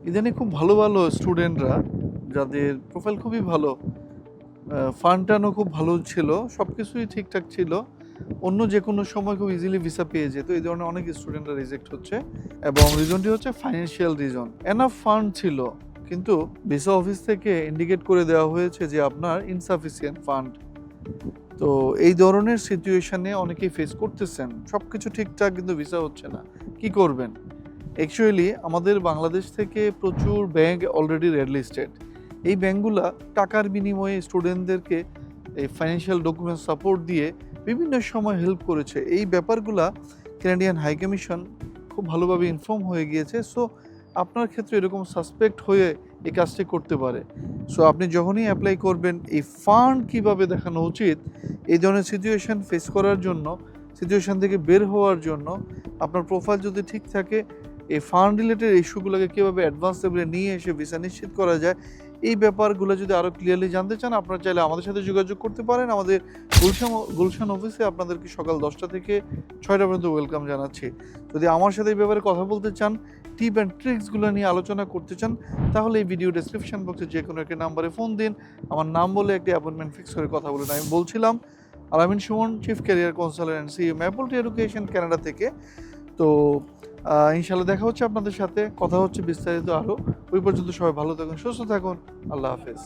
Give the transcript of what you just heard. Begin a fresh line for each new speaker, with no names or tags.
ইদানিং খুব ভালো ভালো স্টুডেন্টরা যাদের প্রোফাইল খুবই ভালো, ফান্ড টার্নও খুব ভালো ছিল, সব কিছুই ঠিকঠাক ছিল, অন্য যে কোনো সময় খুব ইজিলি ভিসা পেয়ে যেত, এই ধরনের অনেক স্টুডেন্টরা রিজেক্ট হচ্ছে। এবং রিজনটি হচ্ছে ফাইন্যান্সিয়াল রিজন। এনাফ ফান্ড ছিল, কিন্তু ভিসা অফিস থেকে ইন্ডিকেট করে দেওয়া হয়েছে যে আপনার ইনসাফিসিয়েন্ট ফান্ড। তো এই ধরনের সিচুয়েশনে অনেকেই ফেস করতেছেন, সব কিছু ঠিকঠাক কিন্তু ভিসা হচ্ছে না, কি করবেন? অ্যাকচুয়ালি আমাদের বাংলাদেশ থেকে প্রচুর ব্যাংক অলরেডি রেড লিস্টেড। এই ব্যাংকগুলা টাকার বিনিময়ে স্টুডেন্টদেরকে এই ফাইন্যান্সিয়াল ডকুমেন্ট সাপোর্ট দিয়ে বিভিন্ন সময় হেল্প করেছে। এই ব্যাপারগুলা কানাডিয়ান হাই কমিশন খুব ভালোভাবে ইনফর্ম হয়ে গিয়েছে। সো আপনার ক্ষেত্রে এরকম সাসপেক্ট হয়ে এই কাজটি করতে পারে। সো আপনি যখনই অ্যাপ্লাই করবেন, এই ফান্ড কীভাবে দেখানো উচিত, এই ধরনের সিচুয়েশান ফেস করার জন্য, সিচুয়েশান থেকে বের হওয়ার জন্য, আপনার প্রোফাইল যদি ঠিক থাকে, এই ফান্ড রিলেটেড ইস্যুগুলোকে কীভাবে অ্যাডভান্স লেভেলে নিয়ে এসে ভিসা নিশ্চিত করা যায়, এই ব্যাপারগুলো যদি আরও ক্লিয়ারলি জানতে চান, আপনারা চাইলে আমাদের সাথে যোগাযোগ করতে পারেন। আমাদের গুলশান অফিসে আপনাদেরকে সকাল 10টা থেকে 6টা পর্যন্ত ওয়েলকাম জানাচ্ছি। যদি আমার সাথে এই ব্যাপারে কথা বলতে চান, টিপ অ্যান্ড ট্রিক্সগুলো নিয়ে আলোচনা করতে চান, তাহলে এই ভিডিও ডেসক্রিপশন বক্সে যে কোনো একটি নাম্বারে ফোন দিন, আমার নাম বলে একটি অ্যাপয়েন্টমেন্ট ফিক্স করে কথা বলুন। আমি বলছিলাম আলামিন Suman, chief career councillor and CEO maple two education Canada থেকে। তো ইনশাল্লাহ দেখা হচ্ছে আপনাদের সাথে, কথা হচ্ছে বিস্তারিত আরও। ওই পর্যন্ত সবাই ভালো থাকুন, সুস্থ থাকুন। আল্লাহ হাফেজ।